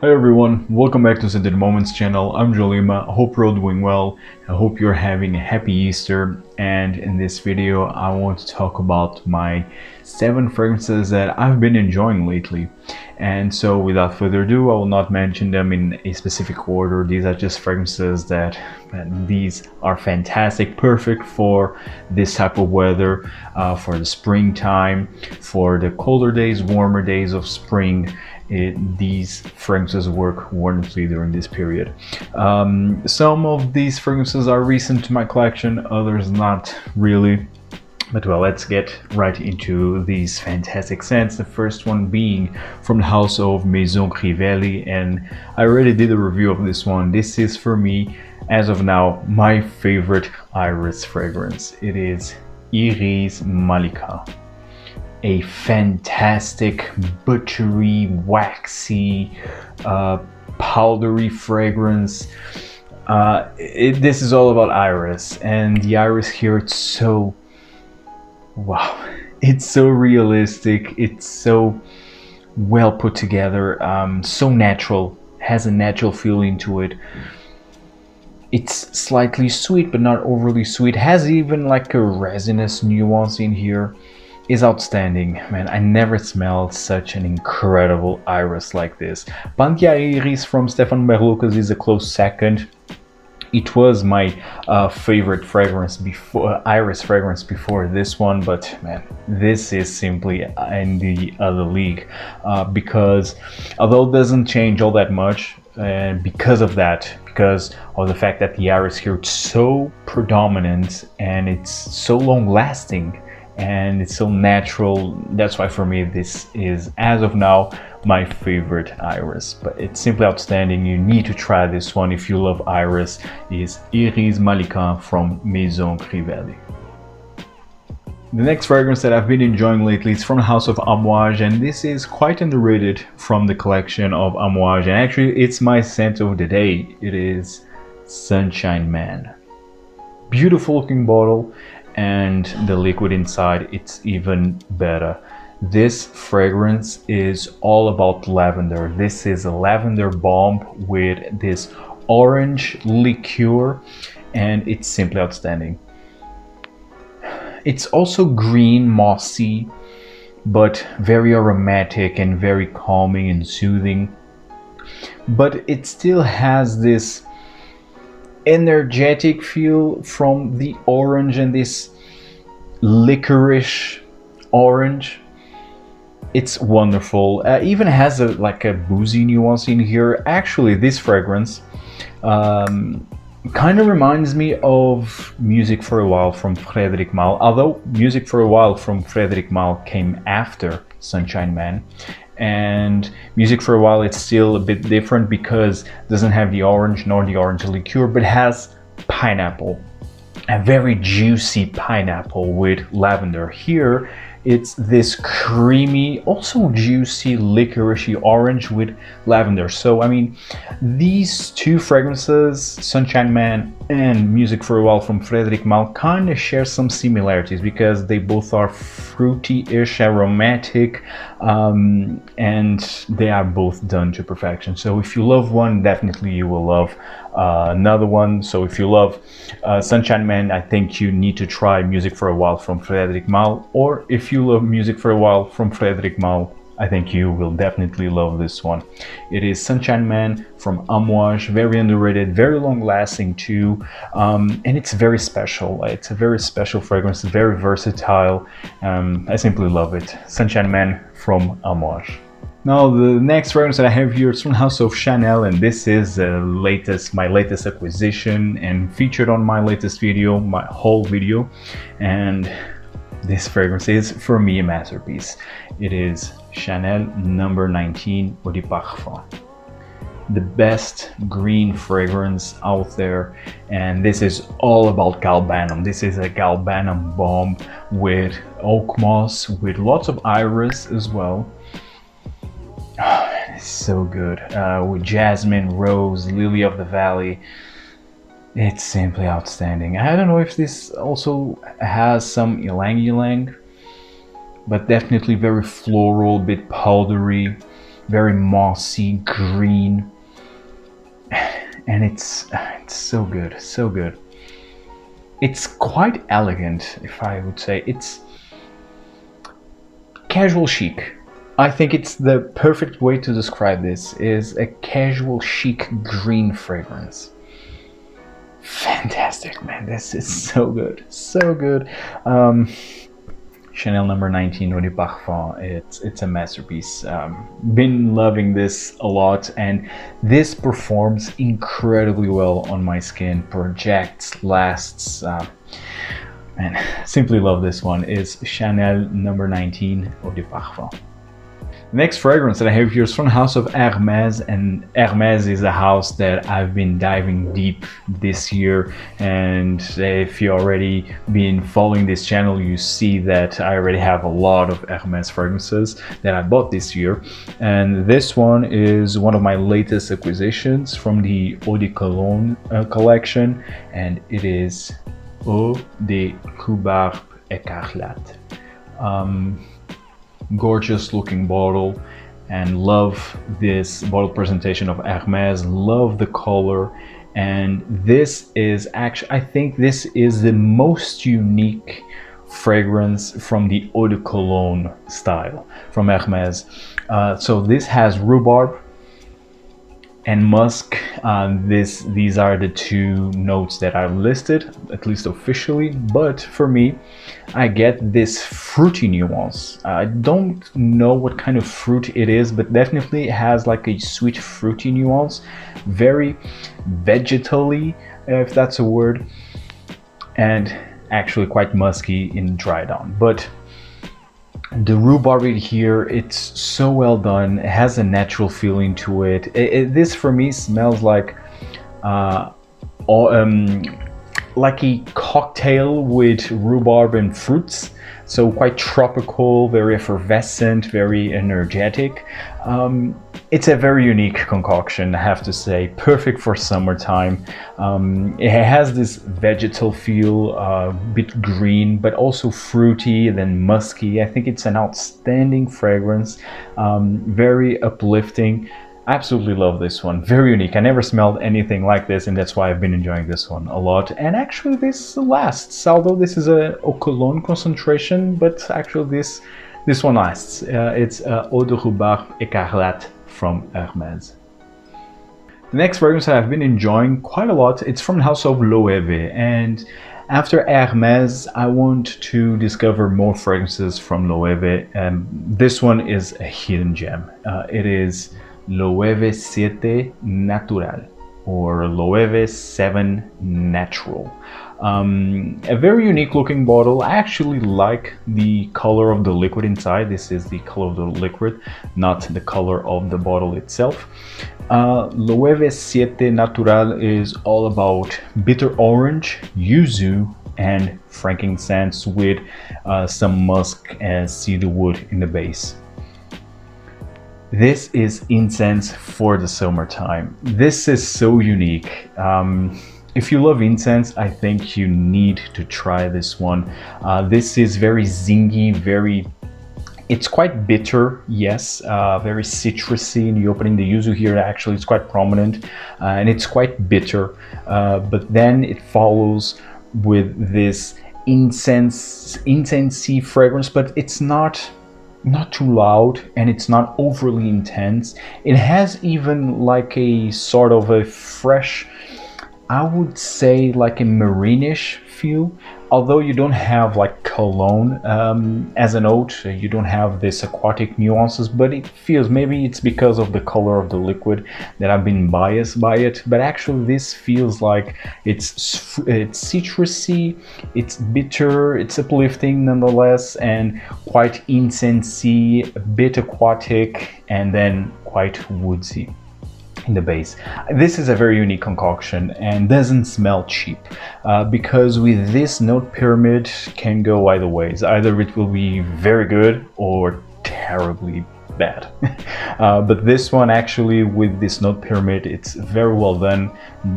Hi everyone, welcome back to Scented Moments channel. I'm Jolima. I hope you're all doing well. I hope you're having a happy Easter. And in this video, I want to talk about my 7 fragrances that I've been enjoying lately. And so without further ado, I will not mention them in a specific order. These are just fragrances that these are fantastic, perfect for this type of weather, for the springtime, for the colder days, warmer days of spring. These fragrances work wonderfully during this period. Some of these fragrances are recent to my collection, others not really. But well, let's get right into these fantastic scents. The first one being from the house of Maison Crivelli, and I already did a review of this one. This is for me, as of now, my favorite iris fragrance. It is Iris Malika. A fantastic buttery, waxy, powdery fragrance. This is all about iris, and the iris here, it's so wow, it's so realistic, it's so well put together, so natural, has a natural feeling to it. It's slightly sweet but not overly sweet, has even like a resinous nuance in here. Is outstanding, man. I never smelled such an incredible iris like this. Panthea Iris from Stefano Berlucas is a close second. It was my favorite fragrance before, iris fragrance before this one, but man, this is simply in the other league, because although it doesn't change all that much, because of the fact that the iris here is so predominant and it's so long lasting and it's so natural. That's why for me this is, as of now, my favorite iris. But it's simply outstanding. You need to try this one if you love iris. Is Iris Malika from Maison Crivelli. The next fragrance that I've been enjoying lately is from the house of Amouage, and this is quite underrated from the collection of Amouage, and actually it's my scent of the day. It is Sunshine Man. Beautiful looking bottle, and the liquid inside, it's even better. This fragrance is all about lavender. This is a lavender bomb with this orange liqueur, and it's simply outstanding. It's also green, mossy, but very aromatic and very calming and soothing. But it still has this energetic feel from the orange and this licorice orange. It's wonderful. Even has like a boozy nuance in here. Actually, this fragrance kind of reminds me of Music for a While from Frédéric Malle, although Music for a While from Frédéric Malle came after Sunshine Man. And Music for a While, it's still a bit different because it doesn't have the orange nor the orange liqueur, but has pineapple, a very juicy pineapple with lavender. Here it's this creamy, also juicy licoricey orange with lavender. So I mean, these two fragrances, Sunshine Man and Music for a While from Frédéric Malle, kind of share some similarities because they both are fruity-ish, aromatic, and they are both done to perfection. So if you love one, definitely you will love another one. So if you love Sunshine Man, I think you need to try Music for a While from Frédéric Malle, or if you love Music for a While from Frédéric Malle, I think you will definitely love this one. It is Sunshine Man from Amouage, very underrated, very long lasting too, and it's very special. It's a very special fragrance, very versatile. I simply love it. Sunshine Man from Amouage. Now the next fragrance that I have here is from the house of Chanel, and this is my latest acquisition and featured on my latest video, my whole video. And this fragrance is for me a masterpiece. It is Chanel number 19 Eau de Parfum. The best green fragrance out there, and this is all about galbanum. This is a galbanum bomb with oak moss, with lots of iris as well. It's so good, with jasmine, rose, lily of the valley. It's simply outstanding. I don't know if this also has some ylang ylang, but definitely very floral, bit powdery. very mossy green, and it's so good, so good. It's quite elegant, if I would say. It's casual chic. I think it's the perfect way to describe this, is a casual chic green fragrance. Fantastic, man. This is so good, so good. Chanel number 19 Eau de Parfum, it's a masterpiece. Been loving this a lot, and this performs incredibly well on my skin, projects, lasts. Man, simply love this one. Is Chanel number 19 Eau de Parfum. The next fragrance that I have here is from the house of Hermès, and Hermès is a house that I've been diving deep this year, and if you already been following this channel, you see that I already have a lot of Hermès fragrances that I bought this year, and this one is one of my latest acquisitions from the Eau de Cologne collection, and it is Eau de Rhubarbe Écarlate. Gorgeous looking bottle, and love this bottle presentation of Hermès, love the color, and this is actually, I think this is the most unique fragrance from the Eau de Cologne style from Hermès. So this has rhubarb and musk. These are the two notes that are listed, at least officially, but for me, I get this fruity nuance. I don't know what kind of fruit it is, but definitely it has like a sweet fruity nuance, very vegetally, if that's a word, and actually quite musky in dry down. But the rhubarb here, it's so well done. It has a natural feeling to it. This for me smells like a cocktail with rhubarb and fruits. So quite tropical, very effervescent, very energetic. It's a very unique concoction, I have to say. Perfect for summertime. It has this vegetal feel, a bit green, but also fruity, then musky. I think it's an outstanding fragrance, very uplifting. Absolutely love this one. Very unique. I never smelled anything like this, and that's why I've been enjoying this one a lot. And actually this lasts, although this is a Eau Cologne concentration, but actually this one lasts. It's Eau de Rhubarbe Écarlate from Hermès. The next fragrance that I've been enjoying quite a lot, it's from the house of Loewe, and after Hermès, I want to discover more fragrances from Loewe, and this one is a hidden gem. It is Loewe 7 Natural, or Loewe 7 Natural. A very unique looking bottle. I actually like the color of the liquid inside. This is the color of the liquid, not the color of the bottle itself. Loewe 7 Natural is all about bitter orange, yuzu, and frankincense with some musk and cedarwood in the base. This is incense for the summertime. This is so unique. If you love incense, I think you need to try this one. This is very zingy, it's quite bitter, yes, very citrusy. In the opening, the yuzu here actually is quite prominent, and it's quite bitter. But then it follows with this incensey fragrance, but it's not too loud, and it's not overly intense. It has even like a sort of a fresh, I would say like a marinish feel, although you don't have like cologne as a note. You don't have this aquatic nuances, but it feels, maybe it's because of the color of the liquid that I've been biased by it, but actually this feels like it's citrusy, it's bitter, it's uplifting nonetheless, and quite incensey, a bit aquatic, and then quite woodsy in the base. This is a very unique concoction and doesn't smell cheap, because with this note pyramid can go either ways. Either it will be very good or terribly bad. But this one actually, with this note pyramid, it's very well done.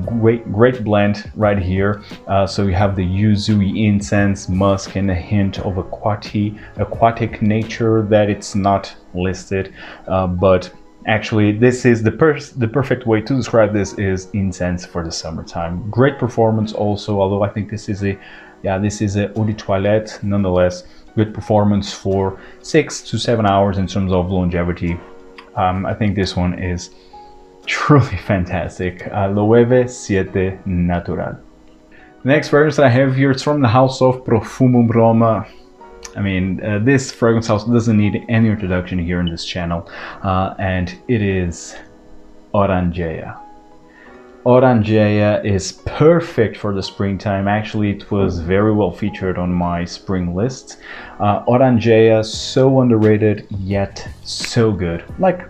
Great blend right here. So you have the yuzu, incense, musk, and a hint of aquatic nature that it's not listed, but Actually, this is the perfect way to describe this is incense for the summertime. Great performance also, although I think this is a eau de toilette. Nonetheless, good performance for 6 to 7 hours in terms of longevity. I think this one is truly fantastic. Loewe 7 Natural. The next fragrance that I have here, it's from the house of Profumum Roma. I mean, this fragrance house doesn't need any introduction here in this channel, and it is Orangea. Orangea is perfect for the springtime. Actually, it was very well featured on my spring list. Orangea, so underrated, yet so good. Like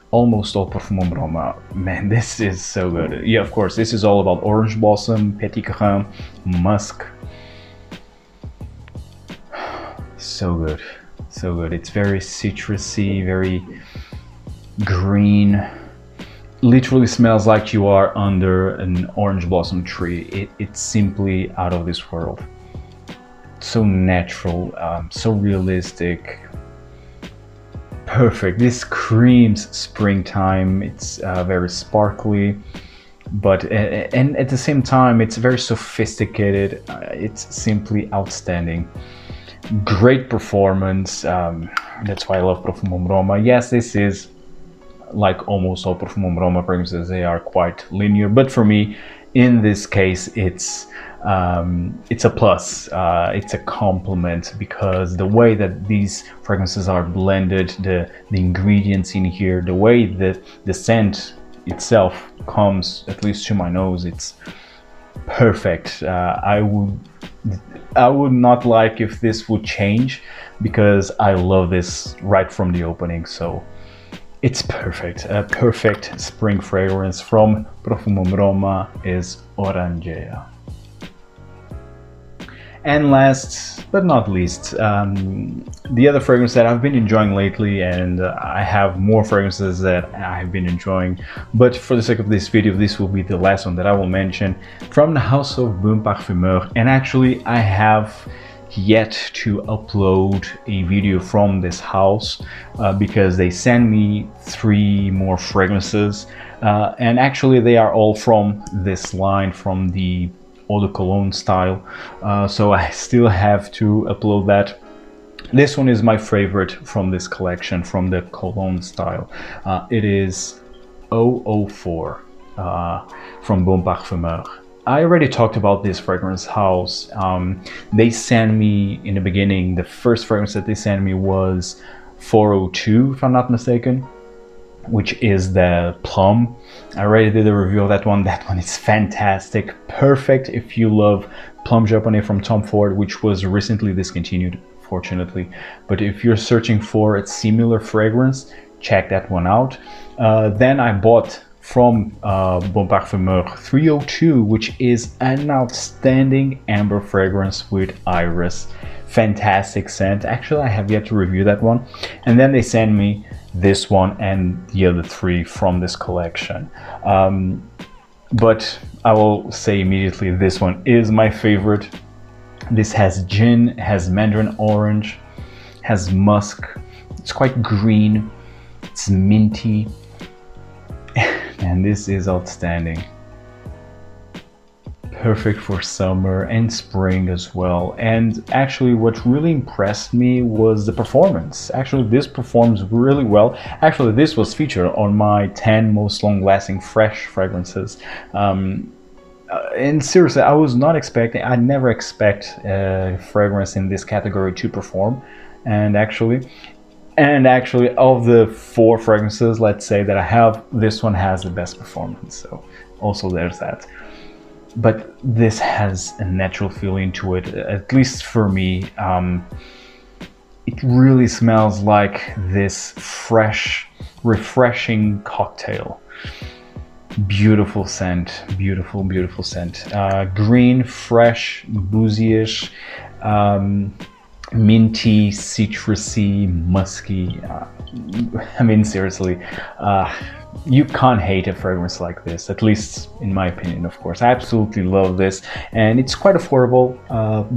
almost all Parfumum Roma. Man, this is so good. Yeah, of course, this is all about orange blossom, petit grain, musk. So good, so good. It's very citrusy, very green. Literally smells like you are under an orange blossom tree. It's simply out of this world. So natural, so realistic. Perfect. This screams springtime. It's very sparkly, but and at the same time it's very sophisticated. It's simply outstanding. Great performance. That's why I love Profumum Roma. Yes, this is like almost all Profumum Roma fragrances, they are quite linear, but for me in this case it's a plus. It's a compliment, because the way that these fragrances are blended, the ingredients in here, the way that the scent itself comes, at least to my nose, it's perfect. I would not like if this would change, because I love this right from the opening. So it's perfect. A perfect spring fragrance from Profumum Roma is Orangea. And last but not least, the other fragrance that I've been enjoying lately, and I have more fragrances that I've been enjoying, but for the sake of this video, this will be the last one that I will mention, from the house of Parfumeur. And actually I have yet to upload a video from this house because they sent me 3 more fragrances, and actually they are all from this line, from the Eau de Cologne style, so I still have to upload that. This one is my favorite from this collection, from the Cologne style. It is 004 from Parfumeur. I already talked about this fragrance house. They sent me, in the beginning, the first fragrance that they sent me was 402, if I'm not mistaken, which is the plum. I already did a review of that one. That one is fantastic. Perfect if you love Plum Japonais from Tom Ford, which was recently discontinued, fortunately. But if you're searching for a similar fragrance, check that one out. Then I bought from Parfumeur 302, which is an outstanding amber fragrance with iris. Fantastic scent. Actually, I have yet to review that one. And then they sent me this one and the other 3 from this collection. But I will say immediately, this one is my favorite. This has gin, has mandarin orange, has musk. It's quite green, it's minty, and this is outstanding. Perfect for summer and spring as well. And actually what really impressed me was the performance. Actually, this performs really well. Actually, this was featured on my 10 most long-lasting fresh fragrances. And seriously, I was not expecting, I never expect a fragrance in this category to perform. And actually of the 4 fragrances, let's say, that I have, this one has the best performance. So also there's that. But this has a natural feeling to it, at least for me. It really smells like this fresh, refreshing cocktail. Beautiful scent, beautiful, beautiful scent. Green, fresh, boozy-ish, minty, citrusy, musky. I mean, seriously, you can't hate a fragrance like this, at least in my opinion, of course. I absolutely love this, and it's quite affordable.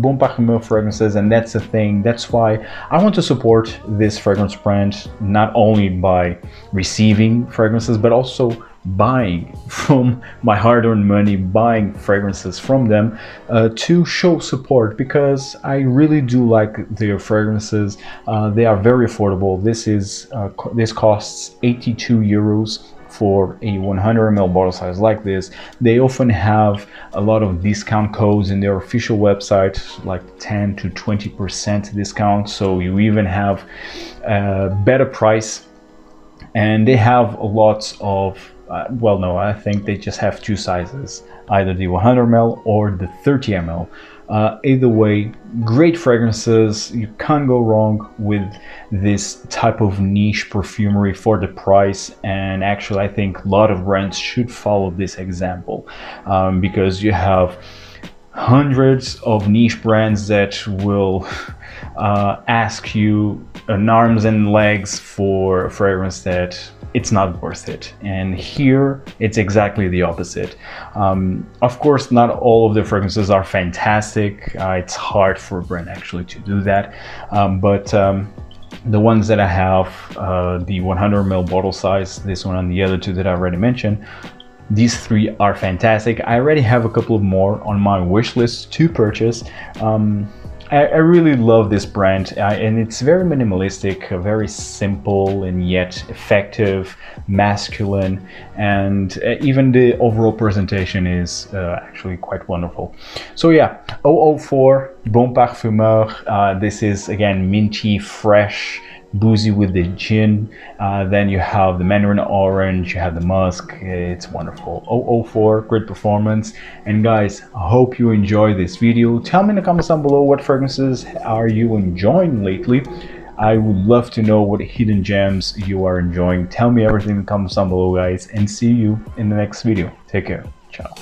Bon Parfumeur fragrances, and that's the thing. That's why I want to support this fragrance brand, not only by receiving fragrances, but also buying from my hard-earned money, buying fragrances from them to show support, because I really do like their fragrances. They are very affordable. This costs 82 euros for a 100 ml bottle size like this. They often have a lot of discount codes in their official website, like 10 to 20% discount, so you even have a better price. And they have lots of well, no, I think they just have two sizes, either the 100 ml or the 30 ml. Either way, great fragrances. You can't go wrong with this type of niche perfumery for the price, and actually I think a lot of brands should follow this example, because you have hundreds of niche brands that will ask you an arms and legs for a fragrance that it's not worth it. And here it's exactly the opposite. Of course, not all of the fragrances are fantastic. It's hard for a brand actually to do that, but the ones that I have, the 100 ml bottle size, this one and the other two that I already mentioned, these three are fantastic. I already have a couple of more on my wish list to purchase. I really love this brand, and it's very minimalistic, very simple and yet effective, masculine, and even the overall presentation is actually quite wonderful. So yeah, 004 Bon Parfumeur. This is again minty, fresh, boozy with the gin. Then you have the mandarin orange, you have the musk. It's wonderful. 004, great performance. And guys, I hope you enjoy this video. Tell me in the comments down below, what fragrances are you enjoying lately? I would love to know what hidden gems you are enjoying. Tell me everything in the comments down below, guys, and see you in the next video. Take care. Ciao.